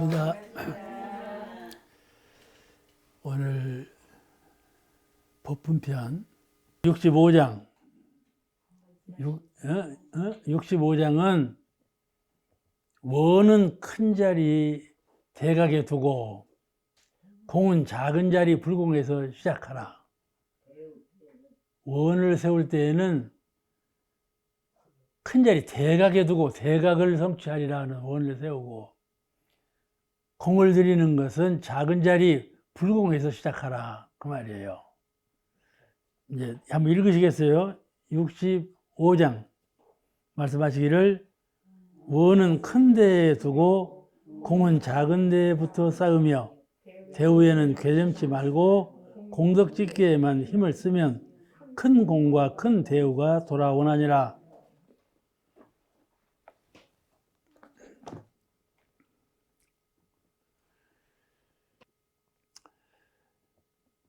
반갑습니다. 오늘 법문편 65장 65장은 원은 큰 자리 대각에 두고 공은 작은 자리 불공에서 시작하라. 원을 세울 때에는 큰 자리 대각에 두고 대각을 성취하리라는 원을 세우고, 공을 들이는 것은 작은 자리 불공에서 시작하라 그 말이에요. 이제 한번 읽으시겠어요? 65장 말씀하시기를, 원은 큰 데에 두고 공은 작은 데부터 쌓으며 대우에는 괴점치 말고 공덕짓기에만 힘을 쓰면 큰 공과 큰 대우가 돌아오나니라.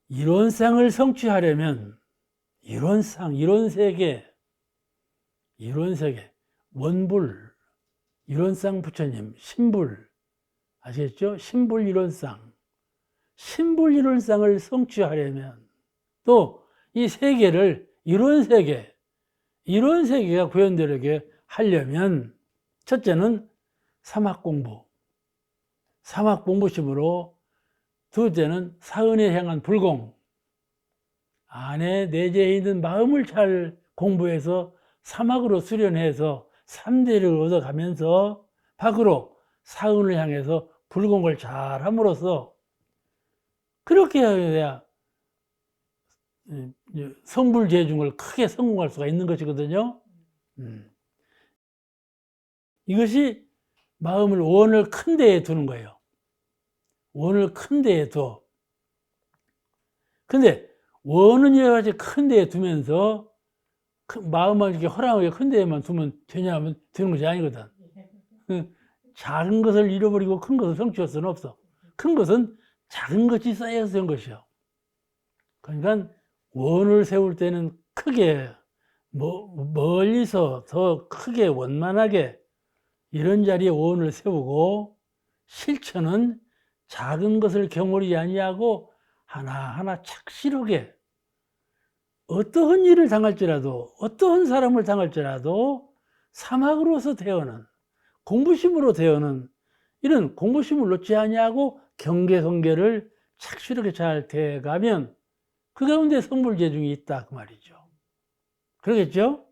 이론상을 성취하려면 이론 세계, 원불, 이론상 부처님, 신불, 아시겠죠? 신불 이론상을 성취하려면, 또 이 세계를 이론 세계가 구현되게 하려면, 첫째는 사막 공부심으로, 둘째는 사은에 향한 불공, 안에 내재해 있는 마음을 잘 공부해서 사막으로 수련해서 3대를 얻어가면서 밖으로 사은을 향해서 불공을 잘 함으로써, 그렇게 해야 성불재중을 크게 성공할 수가 있는 것이거든요. 이것이 마음을 원을 큰 데에 두는 거예요. 원을 큰 데에 둬. 근데 원은 여러 가지 큰 데에 두면서 마음을 이렇게 허락하게 큰 데에만 두면 되냐면 되는 것이 아니거든. 작은 것을 잃어버리고 큰 것을 성취할 수는 없어. 큰 것은 작은 것이 쌓여서 된 것이요. 그러니까 원을 세울 때는 크게, 멀리서 더 크게 원만하게 이런 자리에 원을 세우고, 실천은 작은 것을 경홀히 아니하고 하나하나 착실하게, 어떠한 일을 당할지라도, 어떠한 사람을 당할지라도 사막으로서 되어는, 공부심으로 되어는, 이런 공부심을 놓지 아니하고 경계를 착실하게 잘 대가면 그 가운데 성불재중이 있다 그 말이죠. 그러겠죠?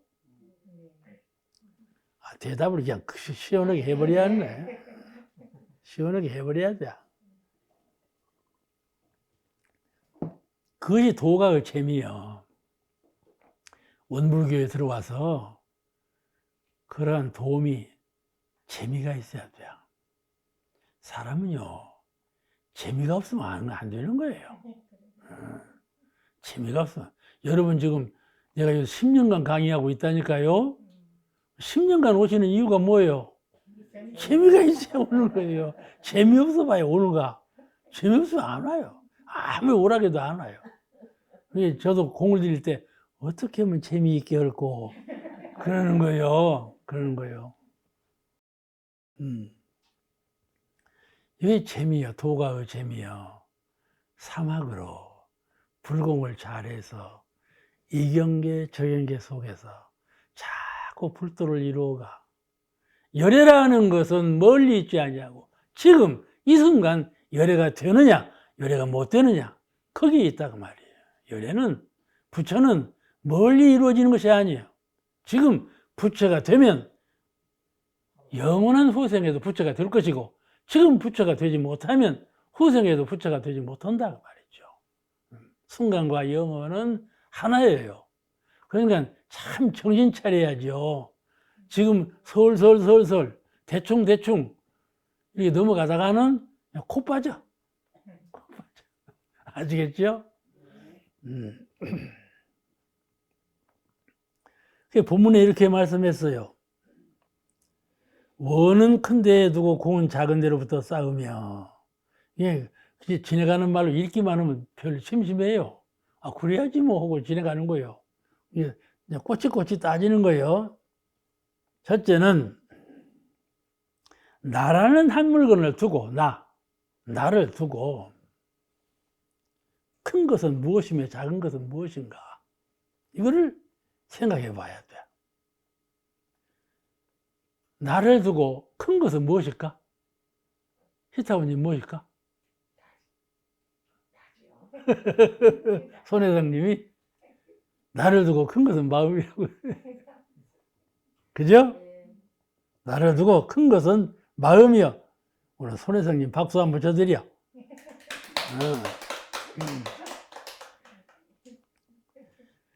대답을 그냥 시원하게 해버려야 하네. 시원하게 해버려야 돼. 그것이 도가의 재미요. 원불교에 들어와서 그러한 도움이, 재미가 있어야 돼요. 사람은요, 재미가 없으면 안 되는 거예요. 재미가 없으면. 여러분 지금 내가 10년간 강의하고 있다니까요. 10년간 오시는 이유가 뭐예요? 재미가 있어야 오는 거예요. 재미없어 봐요, 오는가. 재미없으면 안 와요. 아무리 오라게도 안 와요. 저도 공을 들일 때 어떻게 하면 재미있게 할고 그러는 거예요. 이게 재미요. 도가의 재미요. 사막으로 불공을 잘해서 이경계 저경계 속에서 자꾸 불도를 이루어가. 열애라는 것은 멀리 있지 아니하고 지금 이 순간 열애가 되느냐 열애가 못 되느냐, 거기에 있다 그 말이에요. 열애는, 부처는 멀리 이루어지는 것이 아니에요. 지금 부처가 되면 영원한 후생에도 부처가 될 것이고, 지금 부처가 되지 못하면 후생에도 부처가 되지 못한다 그 말이죠. 순간과 영원은 하나예요. 그러니까 참 정신 차려야죠. 지금 솔솔 대충 이렇게 넘어가다가는 그냥 코 빠져. 아시겠죠? 본문에 이렇게 말씀했어요. 원은 큰 데에 두고 공은 작은 데로부터 쌓으며. 예, 지나가는 말로 읽기만 하면 별로 심심해요. 그래야지 뭐 하고 지나가는 거예요. 예, 꼬치꼬치 따지는 거예요. 첫째는 나라는 한 물건을 두고, 나를 두고, 큰 것은 무엇이며 작은 것은 무엇인가? 이거를 생각해 봐야 돼. 나를 두고 큰 것은 무엇일까? 히타원님 무엇일까? 손혜성님이 나를 두고 큰 것은 마음이라고. 그죠? 나를 두고 큰 것은 마음이요. 오늘 손혜성님 박수 한번 쳐드려.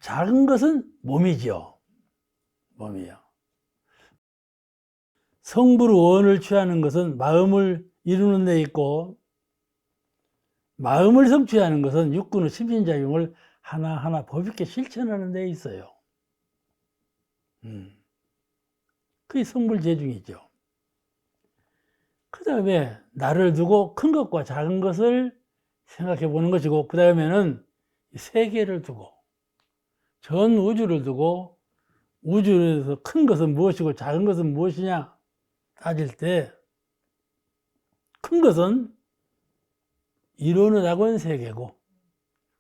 작은 것은 몸이죠. 몸이요. 성부로 원을 취하는 것은 마음을 이루는 데 있고, 마음을 성취하는 것은 육군의 심신작용을 하나하나 법있게 실천하는 데 있어요. 그게 성불재중이죠. 그 다음에 나를 두고 큰 것과 작은 것을 생각해 보는 것이고, 그 다음에는 세계를 두고, 전 우주를 두고, 우주에서 큰 것은 무엇이고 작은 것은 무엇이냐 따질 때, 큰 것은 이론의 낙원 세계고,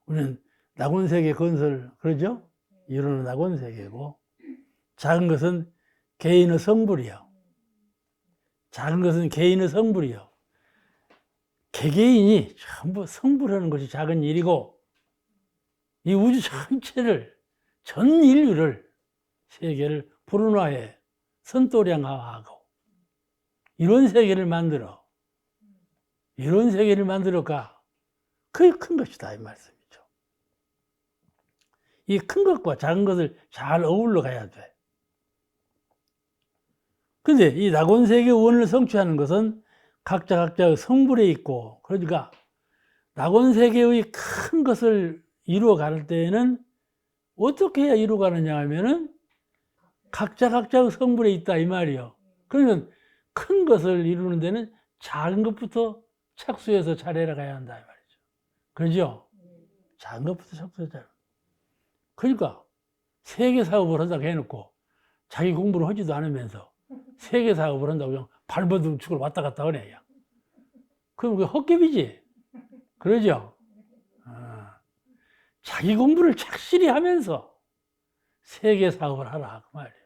우리는 낙원 세계 건설, 그러죠? 이론의 낙원 세계고, 작은 것은 개인의 성불이요. 작은 것은 개인의 성불이요. 개개인이 전부 성불하는 것이 작은 일이고, 이 우주 전체를, 전 인류를, 세계를 불운화해 선도량화하고, 이런 세계를 만들어. 이런 세계를 만들어가. 그게 큰 것이다, 이 말씀이죠. 이 큰 것과 작은 것을 잘 어울러 가야 돼. 근데 이 낙원세계 원을 성취하는 것은 각자의 성불에 있고, 그러니까 낙원세계의 큰 것을 이루어갈 때에는 어떻게 해야 이루어가느냐 하면은 각자의 성불에 있다, 이 말이요. 그러면 큰 것을 이루는 데는 작은 것부터 착수해서 잘해 가야 한다, 이 말이죠. 그러죠? 작은 것부터 착수해서 잘. 그러니까 세계 사업을 한다고 해놓고 자기 공부를 하지도 않으면서 세계 사업을 한다고 그냥 발버둥 치고 왔다 갔다 하네. 그럼 그게 헛개비지. 그러죠? 자기 공부를 착실히 하면서 세계 사업을 하라, 그 말이에요.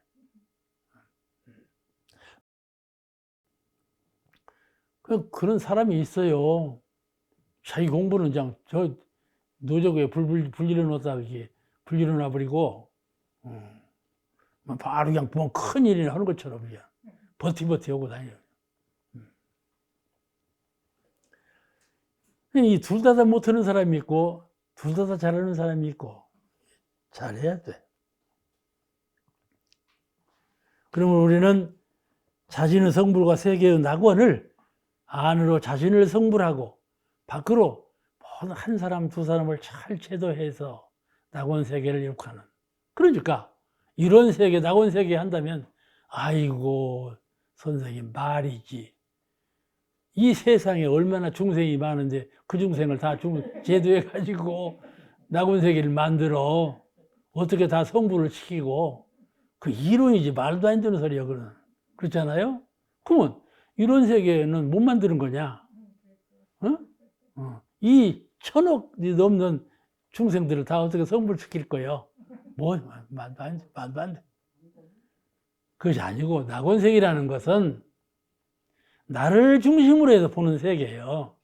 그런 사람이 있어요. 자기 공부는 그냥 저 노조에 불 일어났다 이렇게 불 일어나 버리고, 바로 그냥 뭐 큰 일이나 하는 것처럼 그냥 버티버티 하고 다녀요. 이 둘 다 못하는 사람이 있고, 둘 다 잘하는 사람이 있고, 잘해야 돼. 그러면 우리는 자신의 성불과 세계의 낙원을 안으로 자신을 성불하고 밖으로 한 사람 두 사람을 잘 제도해서 낙원 세계를 이룩하는. 그러니까 이런 세계, 낙원 세계 한다면 아이고 선생님 말이지. 이 세상에 얼마나 중생이 많은데 그 중생을 다 제도해 가지고 낙원 세계를 만들어 어떻게 다 성불을 시키고, 그 이론이지 말도 안 되는 소리야 그거는. 그렇잖아요? 그러면 이런 세계는 못 만드는 거냐? 이 1000억이 넘는 중생들을 다 어떻게 성불시킬 거예요? 뭐 말도 안 돼. 그것이 아니고 낙원세계라는 것은 나를 중심으로 해서 보는 세계예요.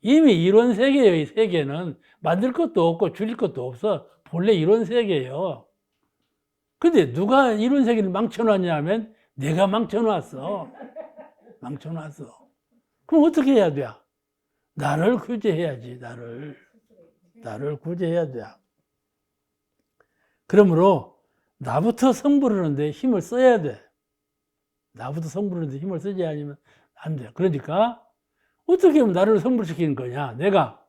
이미 이런 세계예요. 이 세계는 만들 것도 없고 줄일 것도 없어. 본래 이런 세계예요. 근데 누가 이런 세계를 망쳐놨냐 하면 내가 망쳐놨어. 그럼 어떻게 해야 돼? 나를 구제해야지. 나를 구제해야 돼. 그러므로 나부터 성불하는데 힘을 써야 돼. 나부터 성불하는데 힘을 쓰지 않으면 안 돼. 그러니까 어떻게 하면 나를 성불시키는 거냐? 내가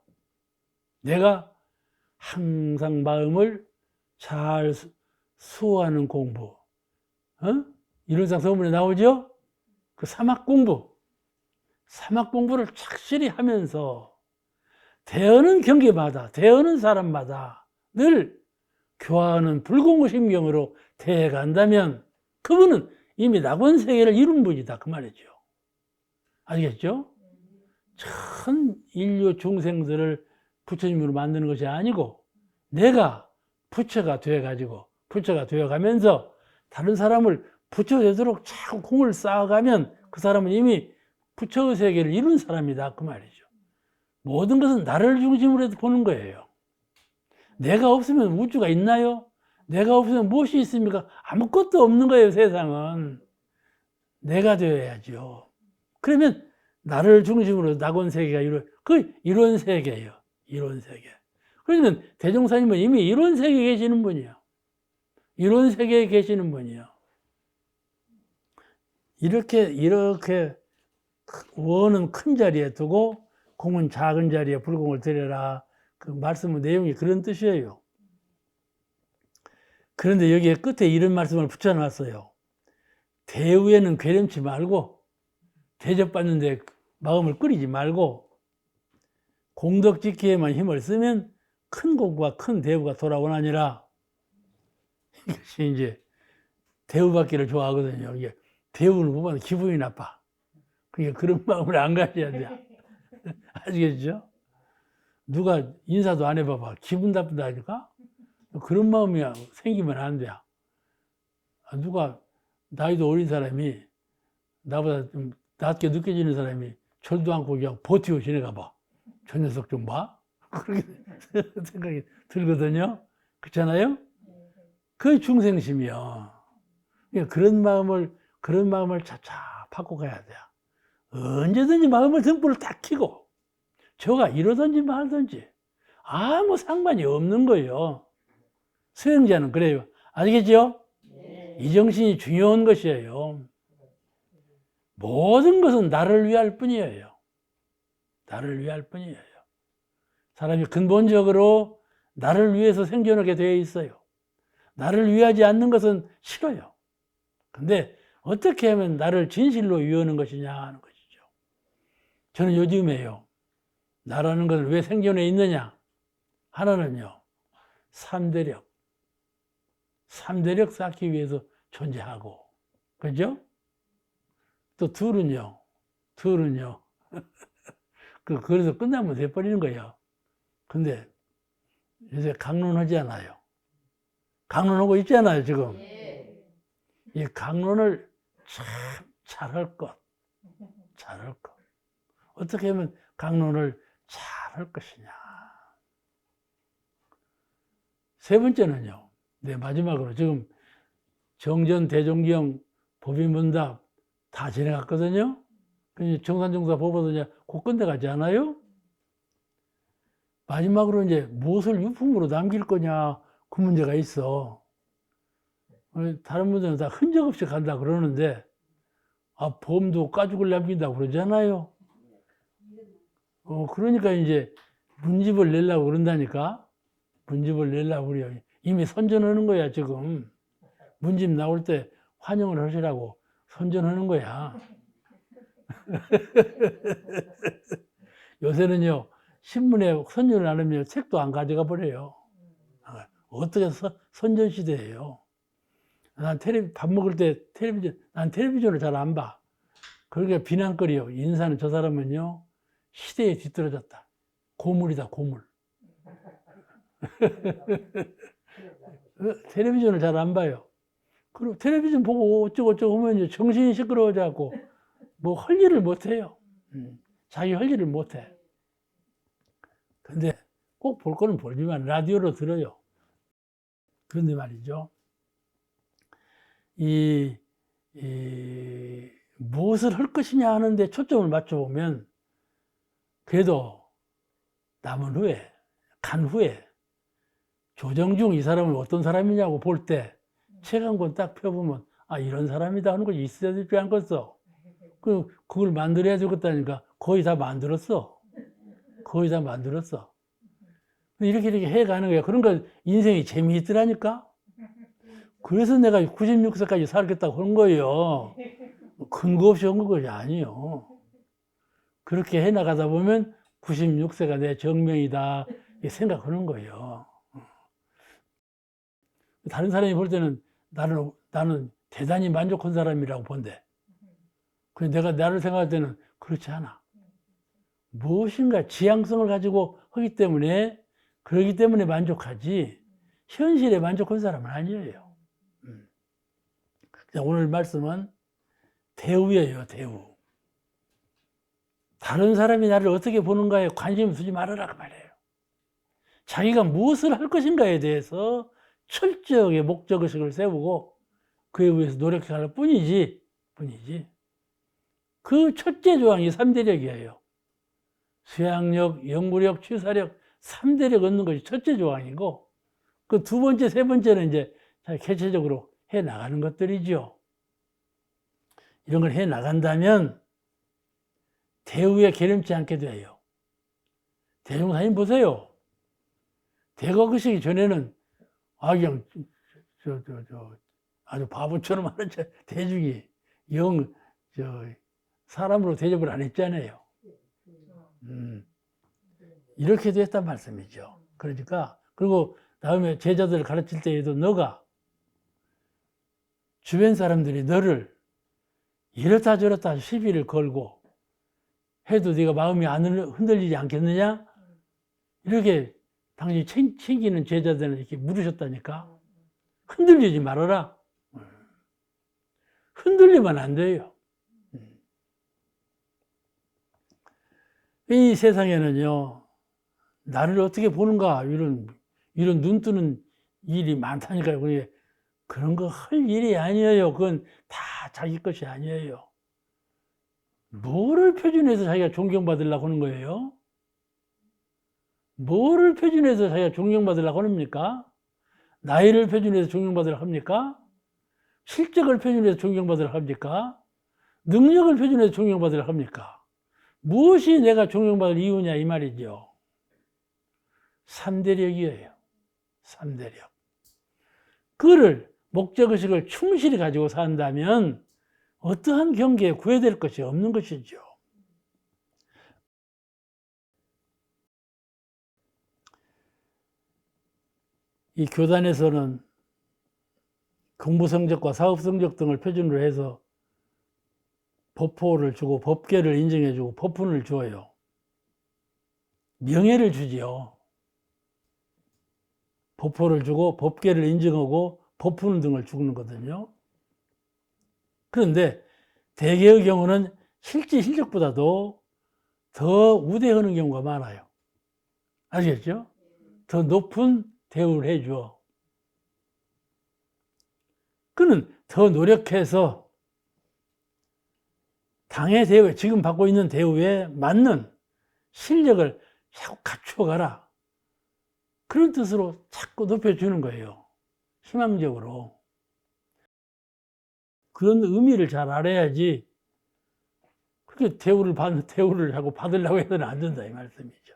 항상 마음을 잘 수호하는 공부. 이론상 서문에 나오죠? 그 사막 공부를 착실히 하면서 대하는 경계마다, 대하는 사람마다 늘 교화하는 불공심경으로 대해간다면 그분은 이미 낙원세계를 이룬 분이다, 그 말이죠. 아시겠죠? 전 인류 중생들을 부처님으로 만드는 것이 아니고 내가 부처가 되어가지고 부처가 되어가면서 다른 사람을 부처 되도록 자꾸 공을 쌓아가면 그 사람은 이미 부처의 세계를 이룬 사람이다 그 말이죠. 모든 것은 나를 중심으로 해서 보는 거예요. 내가 없으면 우주가 있나요? 내가 없으면 무엇이 있습니까? 아무것도 없는 거예요 세상은. 내가 되어야죠. 그러면 나를 중심으로 낙원 세계가 그 이론 세계예요. 이론 세계. 그러면 대종사님은 이미 이론 세계에 계시는 분이에요. 이론 세계에 계시는 분이에요. 이렇게 원은 큰 자리에 두고 공은 작은 자리에 불공을 들여라. 그 말씀의 내용이 그런 뜻이에요. 그런데 여기에 끝에 이런 말씀을 붙여놨어요. 대우에는 괴렴치 말고 대접받는데 마음을 끓이지 말고 공덕 지키에만 힘을 쓰면 큰 공과 큰 대우가 돌아오나니라. 이것이 이제 대우받기를 좋아하거든요. 이게 대우를 못 받으면 기분이 나빠. 그러니까 그런 마음을 안 가져야 돼. 아시겠죠? 누가 인사도 안 해봐봐. 기분 나쁘다 하니까? 그런 마음이 생기면 안 돼. 누가 나이도 어린 사람이 나보다 좀 낮게 느껴지는 사람이 절도 않고 그냥 버티고 지내가 봐. 저 녀석 좀 봐. 그렇게 생각이 들거든요. 그렇잖아요? 그게 중생심이요. 그러니까 그런 마음을 차차 바꿔 가야 돼요. 언제든지 마음을 등불을 딱 켜고 저가 이러든지 말든지 아무 상관이 없는 거예요. 수행자는 그래요. 아시겠죠? 이 정신이 중요한 것이에요. 모든 것은 나를 위할 뿐이에요. 나를 위할 뿐이에요. 사람이 근본적으로 나를 위해서 생존하게 되어 있어요. 나를 위하지 않는 것은 싫어요. 근데 어떻게 하면 나를 진실로 위하는 것이냐 하는 것이죠. 저는 요즘에요. 나라는 것은 왜 생존해 있느냐? 하나는요. 3대력. 3대력 쌓기 위해서 존재하고. 그죠? 또 둘은요. 그래서 끝나면 돼버리는 거예요. 근데 요새 강론하지 않아요. 강론하고 있잖아요, 지금. 이 강론을 참 잘할 것. 어떻게 하면 강론을 잘할 것이냐. 세 번째는요. 네, 마지막으로 지금 정전, 대종경, 법인문답 다 지나갔거든요. 정산정사 법어도 이제 곧 끝내가지 않아요? 마지막으로 이제 무엇을 유품으로 남길 거냐 그 문제가 있어. 다른 분들은 다 흔적 없이 간다 그러는데 보험도 가죽을 남긴다고 그러잖아요. 그러니까 이제 문집을 내려고 그런다니까. 문집을 내려고 그래요. 이미 선전하는 거야 지금. 문집 나올 때 환영을 하시라고 선전하는 거야. 요새는요 신문에 선전을 안 하면 책도 안 가져가 버려요. 어떻게 선전 시대예요. 난 밥 먹을 때 난 텔레비전을 잘 안 봐. 그러니까 비난거리요. 인사는 저 사람은요 시대에 뒤떨어졌다. 고물이다 고물. 텔레비전을 잘 안 봐요. 그리고 텔레비전 보고 어쩌고저쩌고 하면 이제 정신이 시끄러워져갖고 뭐 할 일을 못 해요. 자기 할 일을 못 해. 근데 꼭 볼 거는 보지만 라디오로 들어요. 그런데 말이죠. 무엇을 할 것이냐 하는데 초점을 맞춰보면 그래도 남은 후에, 간 후에 조정중 이 사람은 어떤 사람이냐고 볼 때 책 한 권 딱 펴보면 이런 사람이다 하는 것이 있어야 되지 않겠어. 그걸 만들어야 되겠다니까 거의 다 만들었어. 이렇게 해가는 거야. 그러니까 인생이 재미있더라니까. 그래서 내가 96세까지 살겠다고 한 거예요. 근거 없이 한 것이 아니에요. 그렇게 해나가다 보면 96세가 내 정명이다 생각하는 거예요. 다른 사람이 볼 때는 나는 대단히 만족한 사람이라고 본대. 그래서 내가 나를 생각할 때는 그렇지 않아. 무엇인가 지향성을 가지고 하기 때문에, 그러기 때문에 만족하지, 현실에 만족한 사람은 아니에요. 오늘 말씀은 대우예요, 대우. 다른 사람이 나를 어떻게 보는가에 관심 두지 말아라, 그 말이에요. 자기가 무엇을 할 것인가에 대해서 철저하게 목적의식을 세우고 그에 의해서 노력할 뿐이지. 그 첫째 조항이 3대력이에요. 수양력, 연구력, 취사력, 3대력 얻는 것이 첫째 조항이고, 그 두 번째, 세 번째는 이제 개체적으로 해 나가는 것들이죠. 이런 걸 해 나간다면 대우에 게을지 않게 돼요. 대종사님 보세요. 대거그시기 전에는 그냥 아주 바보처럼 하는 대중이 사람으로 대접을 안 했잖아요. 이렇게도 했단 말씀이죠. 그러니까, 그리고 다음에 제자들을 가르칠 때에도 너가 주변 사람들이 너를 이렇다 저렇다 시비를 걸고 해도 네가 마음이 안 흔들리지 않겠느냐? 이렇게 당신이 챙기는 제자들은 이렇게 물으셨다니까. 흔들리지 말아라. 흔들리면 안 돼요. 이 세상에는요, 나를 어떻게 보는가, 이런 눈 뜨는 일이 많다니까요. 그런 거 할 일이 아니에요. 그건 다 자기 것이 아니에요. 뭐를 표준해서 자기가 존경받으려고 하는 거예요? 뭐를 표준해서 자기가 존경받으려고 합니까? 나이를 표준해서 존경받으려고 합니까? 실적을 표준해서 존경받으려고 합니까? 능력을 표준해서 존경받으려고 합니까? 무엇이 내가 존경받을 이유냐, 이 말이죠. 3대력이에요. 3대력. 그거를, 목적의식을 충실히 가지고 산다면 어떠한 경계에 구애될 것이 없는 것이죠. 이 교단에서는 공부 성적과 사업 성적 등을 표준으로 해서 법호를 주고 법계를 인정해주고 법훈을 줘요. 명예를 주지요. 법호를 주고 법계를 인정하고 법훈 등을 주는 거거든요. 그런데 대개의 경우는 실제 실력보다도 더 우대하는 경우가 많아요. 아시겠죠? 더 높은 대우를 해줘. 그는 더 노력해서 당의 대우에, 지금 받고 있는 대우에 맞는 실력을 자꾸 갖추어가라. 그런 뜻으로 자꾸 높여주는 거예요. 희망적으로. 그런 의미를 잘 알아야지 그렇게 대우를 하고 받으려고 해서는 안 된다, 이 말씀이죠.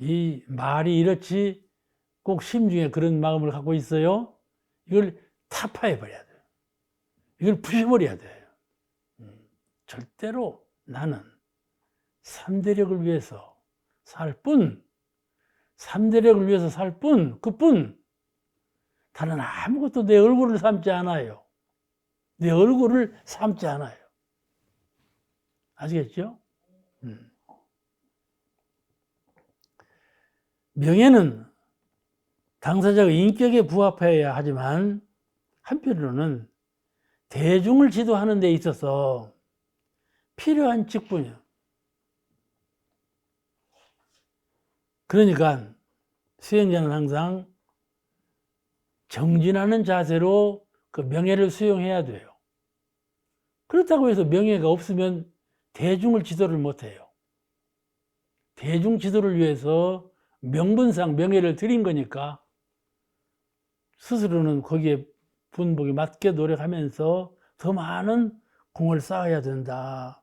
이 말이 이렇지 꼭 심중에 그런 마음을 갖고 있어요. 이걸 타파해버려야 돼요. 이걸 부셔버려야 돼요. 절대로 나는 3대력을 위해서 살 뿐, 3대력을 위해서 살 뿐, 그뿐, 다른 아무것도 내 얼굴을 삼지 않아요. 내 얼굴을 삼지 않아요. 아시겠죠? 명예는 당사자의 인격에 부합해야 하지만 한편으로는 대중을 지도하는 데 있어서 필요한 직분이요. 그러니까 수행자는 항상 정진하는 자세로 그 명예를 수용해야 돼요. 그렇다고 해서 명예가 없으면 대중을 지도를 못해요. 대중 지도를 위해서 명분상 명예를 드린 거니까 스스로는 거기에 분복에 맞게 노력하면서 더 많은 공을 쌓아야 된다.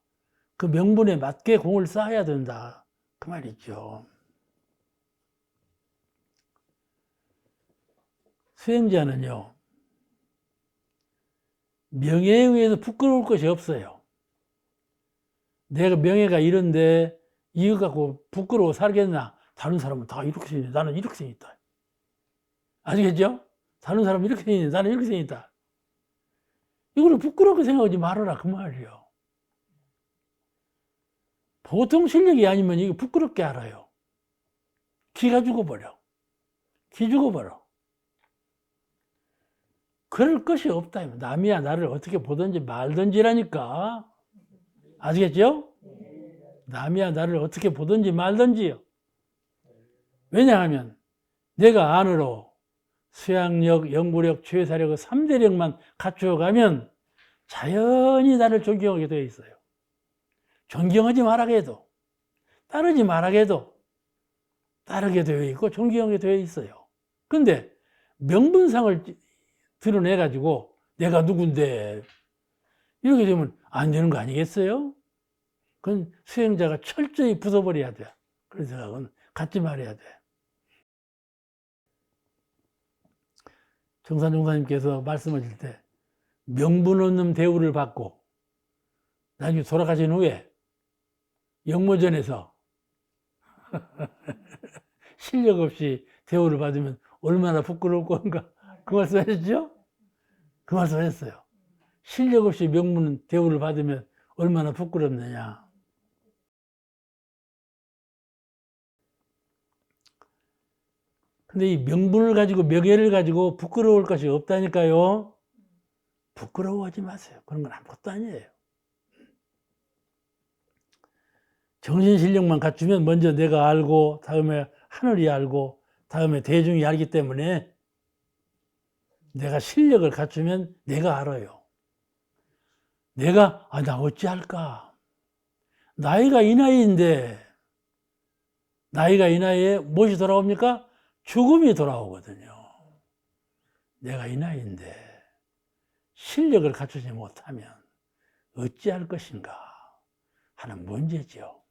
그 명분에 맞게 공을 쌓아야 된다. 그 말이죠. 수행자는요, 명예에 의해서 부끄러울 것이 없어요. 내가 명예가 이런데 이거 갖고 부끄러워 살겠나? 다른 사람은 다 이렇게 생겼네. 나는 이렇게 생겼다. 아시겠죠? 다른 사람은 이렇게 생겼네. 나는 이렇게 생겼다. 이거를 부끄럽게 생각하지 말아라. 그 말이요. 보통 실력이 아니면 이게 부끄럽게 알아요. 기가 죽어버려. 기 죽어버려. 그럴 것이 없다. 남이야 나를 어떻게 보든지 말든지라니까. 아시겠죠? 남이야 나를 어떻게 보든지 말든지요. 왜냐하면 내가 안으로 수양력, 연구력, 죄사력 3대력만 갖추어가면 자연히 나를 존경하게 되어 있어요. 존경하지 말라고 해도, 따르지 말라고 해도 따르게 되어 있고 존경하게 되어 있어요. 근데 명분상을 드러내가지고 내가 누군데 이렇게 되면 안 되는 거 아니겠어요? 그건 수행자가 철저히 부숴버려야 돼. 그런 생각은 갖지 말아야 돼. 정산종사님께서 말씀하실 때 명분 없는 대우를 받고 나중에 돌아가신 후에 영모전에서 실력 없이 대우를 받으면 얼마나 부끄러울 건가 그 말씀 하셨죠? 그 말씀 하셨어요. 실력 없이 명분 대우를 받으면 얼마나 부끄럽느냐. 근데 이 명분을 가지고 명예를 가지고 부끄러울 것이 없다니까요. 부끄러워하지 마세요. 그런 건 아무것도 아니에요. 정신 실력만 갖추면 먼저 내가 알고 다음에 하늘이 알고 다음에 대중이 알기 때문에 내가 실력을 갖추면 내가 알아요. 내가 나 어찌할까? 나이가 이 나이인데 나이가 이 나이에 무엇이 돌아옵니까? 죽음이 돌아오거든요. 내가 이 나이인데 실력을 갖추지 못하면 어찌할 것인가 하는 문제죠.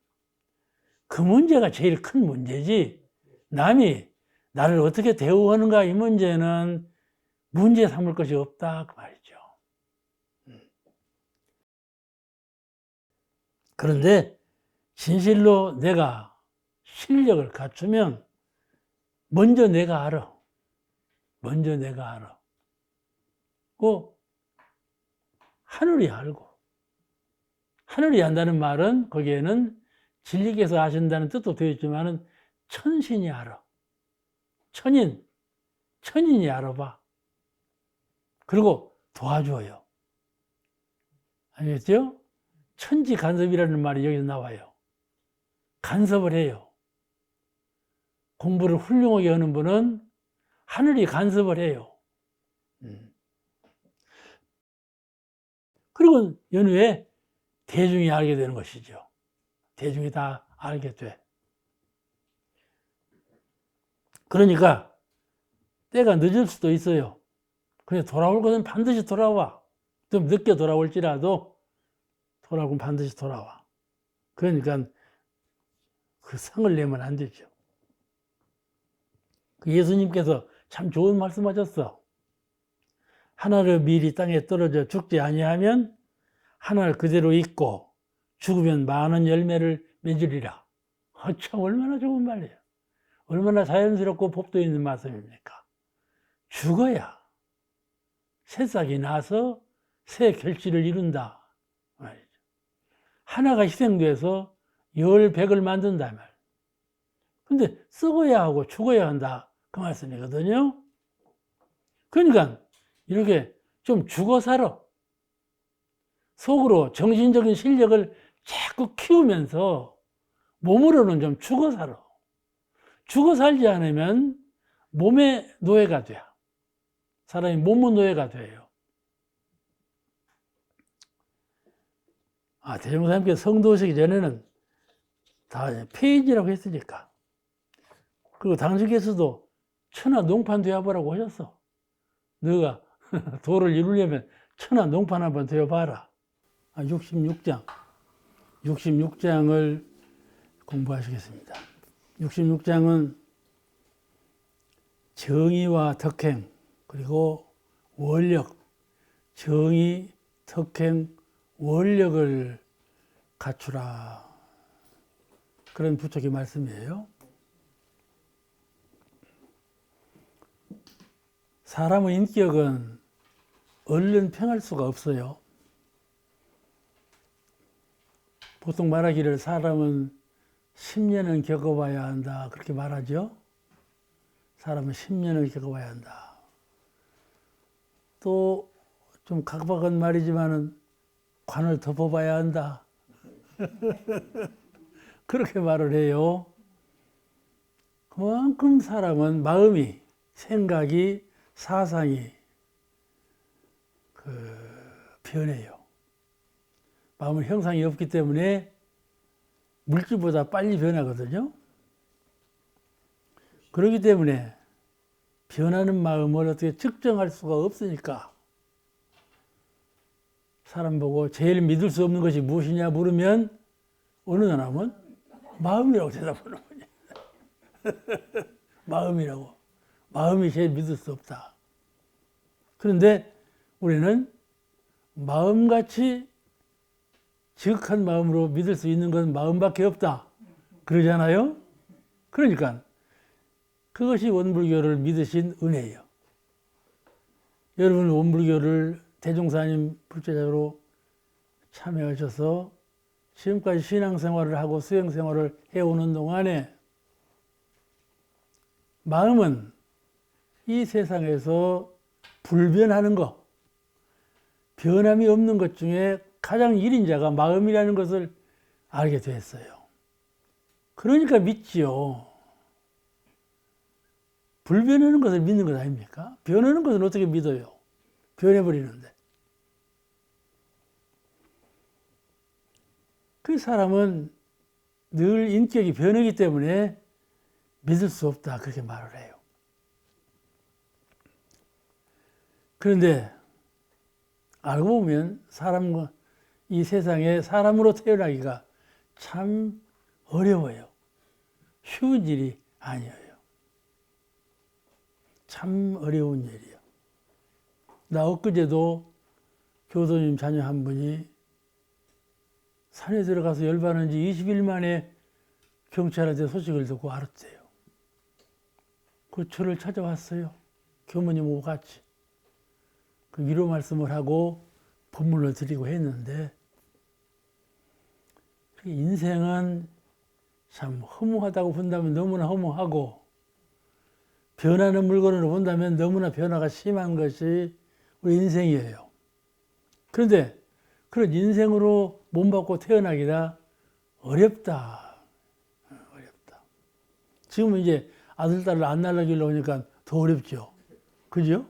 그 문제가 제일 큰 문제지 남이 나를 어떻게 대우하는가 이 문제는 문제 삼을 것이 없다 그 말이죠. 그런데 진실로 내가 실력을 갖추면 먼저 내가 알아. 먼저 내가 알아. 그 하늘이 알고 하늘이 안다는 말은 거기에는 진리께서 아신다는 뜻도 되어 있지만은 천신이 알아. 천인이 알아봐. 그리고 도와줘요. 아시겠죠? 천지 간섭이라는 말이 여기서 나와요. 간섭을 해요. 공부를 훌륭하게 하는 분은 하늘이 간섭을 해요. 그리고 연후에 대중이 알게 되는 것이죠. 대중이 다 알게 돼. 그러니까 때가 늦을 수도 있어요. 그냥 돌아올 것은 반드시 돌아와. 좀 늦게 돌아올지라도 돌아오면 반드시 돌아와. 그러니까 그 상을 내면 안 되죠. 그 예수님께서 참 좋은 말씀하셨어. 하나를 미리 땅에 떨어져 죽지 아니하면 하나를 그대로 있고 죽으면 많은 열매를 맺으리라. 참 얼마나 좋은 말이에요. 얼마나 자연스럽고 법도 있는 말씀입니까? 죽어야 새싹이 나서 새 결실을 이룬다. 하나가 희생돼서 열, 백을 만든다 말. 근데 썩어야 하고 죽어야 한다. 그 말씀이거든요. 그러니까 이렇게 좀 죽어 살아. 속으로 정신적인 실력을 자꾸 키우면서 몸으로는 좀 죽어 살아. 죽어 살지 않으면 몸의 노예가 돼. 사람이 몸의 노예가 돼요. 대종사님께서 성도 오시기 전에는 다 폐인이라고 했으니까. 그리고 당신께서도 천하 농판 되어보라고 하셨어. 너가 도를 이루려면 천하 농판 한번 되어봐라. 66장. 66장을 공부하시겠습니다. 66장은 정의와 덕행, 그리고 원력, 정의, 덕행, 원력을 갖추라. 그런 부처의 말씀이에요. 사람의 인격은 얼른 평할 수가 없어요. 보통 말하기를 사람은 10년은 겪어봐야 한다. 그렇게 말하죠. 사람은 10년을 겪어봐야 한다. 또 좀 각박한 말이지만은 관을 덮어봐야 한다. 그렇게 말을 해요. 그만큼 사람은 마음이, 생각이, 사상이 변해요. 마음은 형상이 없기 때문에 물질보다 빨리 변하거든요. 그렇기 때문에 변하는 마음을 어떻게 측정할 수가 없으니까 사람 보고 제일 믿을 수 없는 것이 무엇이냐 물으면 어느 사람은 마음이라고 대답하는 거냐. 마음이라고. 마음이 제일 믿을 수 없다. 그런데 우리는 마음같이 지극한 마음으로 믿을 수 있는 것은 마음밖에 없다. 그러잖아요. 그러니까 그것이 원불교를 믿으신 은혜예요. 여러분 원불교를 대종사님 불제자로 참여하셔서 지금까지 신앙생활을 하고 수행생활을 해오는 동안에 마음은 이 세상에서 불변하는 것, 변함이 없는 것 중에 가장 일인자가 마음이라는 것을 알게 됐어요. 그러니까 믿지요. 불변하는 것을 믿는 것 아닙니까? 변하는 것은 어떻게 믿어요? 변해버리는데. 그 사람은 늘 인격이 변하기 때문에 믿을 수 없다. 그렇게 말을 해요. 그런데 알고 보면 사람과 이 세상에 사람으로 태어나기가 참 어려워요. 쉬운 일이 아니에요. 참 어려운 일이에요. 나 엊그제도 교도님 자녀 한 분이 산에 들어가서 열받은 지 20일 만에 경찰한테 소식을 듣고 알았대요. 그 저를 찾아왔어요. 교모님하고 같이. 그 위로 말씀을 하고 법문을 드리고 했는데 인생은 참 허무하다고 본다면 너무나 허무하고 변하는 물건으로 본다면 너무나 변화가 심한 것이 우리 인생이에요. 그런데 그런 인생으로 몸받고 태어나기가 어렵다. 어렵다. 지금은 이제 아들, 딸을 안 낳으려고 하니까 더 어렵죠. 그죠?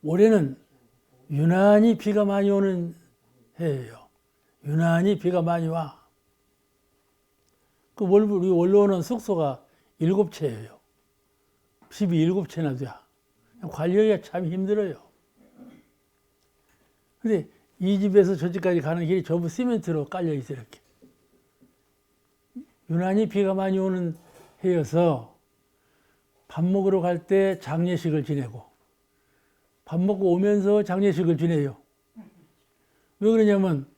올해는 유난히 비가 많이 오는 해예요. 유난히 비가 많이 와. 우리 원로는 숙소가 7채예요. 집이 7채나 돼. 관리하기가 참 힘들어요. 근데 이 집에서 저 집까지 가는 길이 전부 시멘트로 깔려 있어요, 이렇게. 유난히 비가 많이 오는 해여서 밥 먹으러 갈 때 장례식을 지내고 밥 먹고 오면서 장례식을 지내요. 왜 그러냐면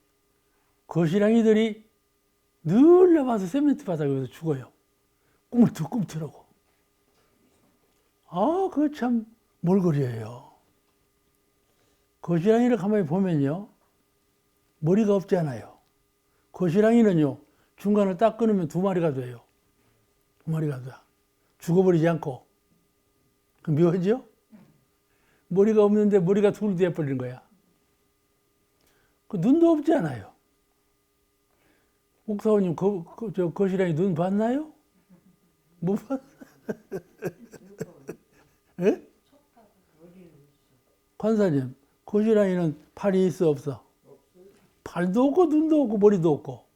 거시랑이들이 늘 나와서 세멘트 바닥에서 죽어요. 꿈틀꿈틀하고. 아, 그거 참 몰골이에요. 거시랑이를 가만히 보면요. 머리가 없잖아요. 거시랑이는요. 중간을 딱 끊으면 2마리가 돼요. 2마리가 돼. 죽어버리지 않고. 그 묘하죠? 머리가 없는데 머리가 둘 돼버리는 거야. 그 눈도 없잖아요. 목사님, 저 거시랑이 눈 봤나요? 못 봤어요. 예? 관사님, 거시랑이는 팔이 있어, 없어? 팔도 없고, 눈도 없고, 머리도 없고.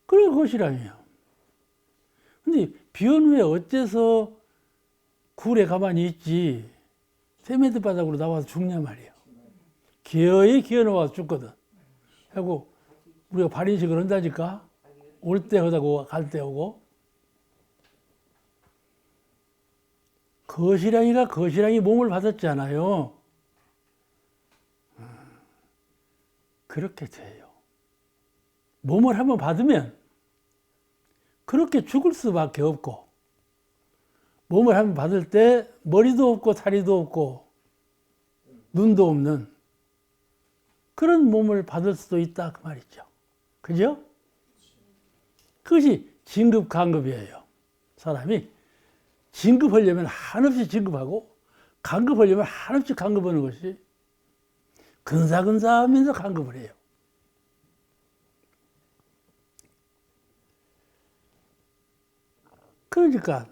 그래, 거시랑이야. 근데 비온 후에 어째서 굴에 가만히 있지? 세멘트 바닥으로 나와서 죽냐 말이야. 기어이 기어 나와서 죽거든. 하고, 우리가 발인식을 한다니까? 올 때 하다고 갈 때 오고. 거시랑이가 거시랑이 몸을 받았잖아요. 그렇게 돼요. 몸을 한번 받으면 그렇게 죽을 수밖에 없고, 몸을 한번 받을 때 머리도 없고 다리도 없고 눈도 없는 그런 몸을 받을 수도 있다 그 말이죠. 그죠? 그것이 진급간급이에요. 사람이 진급하려면 한없이 진급하고 간급하려면 한없이 간급하는 것이 근사근사하면서 간급을 해요. 그러니까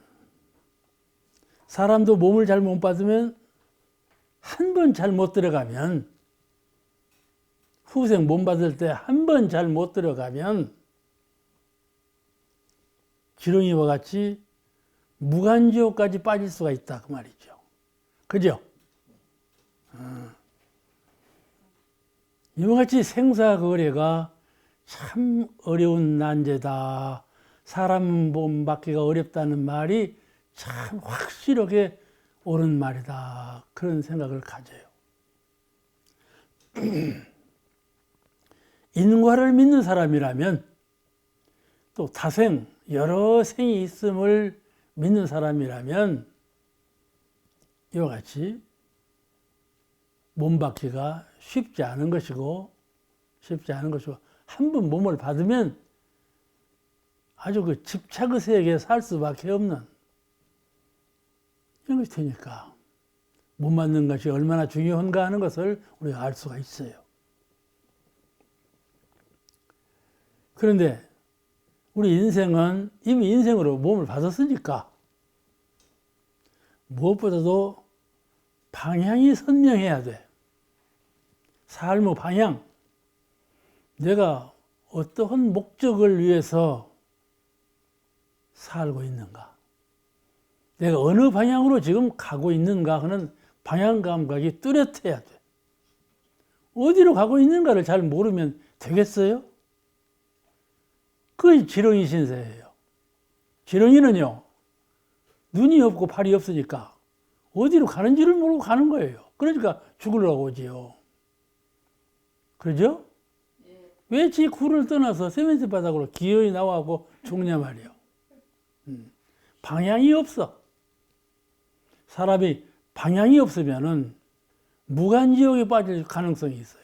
사람도 몸을 잘 못 받으면 한 번 잘 못 들어가면 후생 몸 받을 때 한 번 잘 못 들어가면 지렁이와 같이 무간지옥까지 빠질 수가 있다 그 말이죠. 그죠? 이와 같이 생사거래가 참 어려운 난제다. 사람 몸 받기가 어렵다는 말이 참 확실하게 옳은 말이다. 그런 생각을 가져요. 인과를 믿는 사람이라면 또 타생, 여러 생이 있음을 믿는 사람이라면 이와 같이 몸 받기가 쉽지 않은 것이고 한 번 몸을 받으면 아주 그 집착의 세계에 살 수밖에 없는 이런 것이 되니까 못 맞는 것이 얼마나 중요한가 하는 것을 우리가 알 수가 있어요. 그런데 우리 인생은 이미 인생으로 몸을 받았으니까 무엇보다도 방향이 선명해야 돼. 삶의 방향. 내가 어떠한 목적을 위해서 살고 있는가? 내가 어느 방향으로 지금 가고 있는가 하는 방향 감각이 뚜렷해야 돼. 어디로 가고 있는가를 잘 모르면 되겠어요? 그게 지렁이 신세예요. 지렁이는요, 눈이 없고 팔이 없으니까 어디로 가는지를 모르고 가는 거예요. 그러니까 죽으려고 오지요. 그러죠? 왜 지 굴을 떠나서 세면대 바닥으로 기어이 나와고 죽냐 말이에요. 방향이 없어. 사람이 방향이 없으면은 무간지옥에 빠질 가능성이 있어요.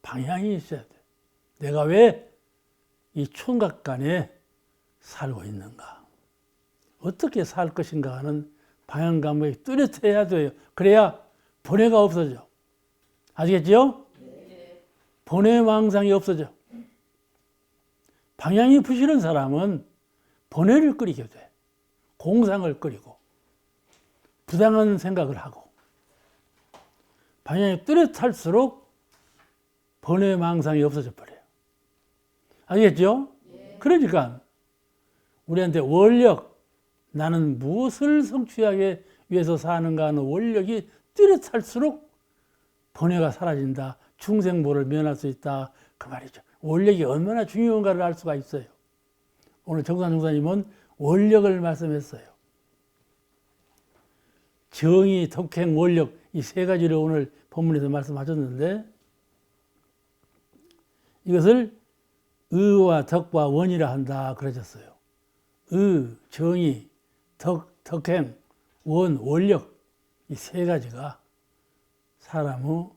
방향이 있어야 돼. 내가 왜 이 촌각간에 살고 있는가? 어떻게 살 것인가 하는 방향 감각이 뚜렷해야 돼요. 그래야 번뇌가 없어져. 아시겠죠? 네. 번뇌망상이 없어져. 방향이 부실한 사람은 번뇌를 끓이게 돼. 공상을 끓이고 부당한 생각을 하고 방향이 뚜렷할수록 번뇌망상이 없어져 버려요. 아시겠죠? 예. 그러니까 우리한테 원력, 나는 무엇을 성취하기 위해서 사는가 하는 원력이 뚜렷할수록 번뇌가 사라진다. 중생보를 면할 수 있다. 그 말이죠. 원력이 얼마나 중요한가를 알 수가 있어요. 오늘 정산 종사님은 원력을 말씀했어요. 정의, 덕행, 원력 이 세 가지를 오늘 본문에서 말씀하셨는데 이것을 의와 덕과 원이라 한다 그러셨어요. 의, 정의, 덕행, 원, 원력 이 세 가지가 사람의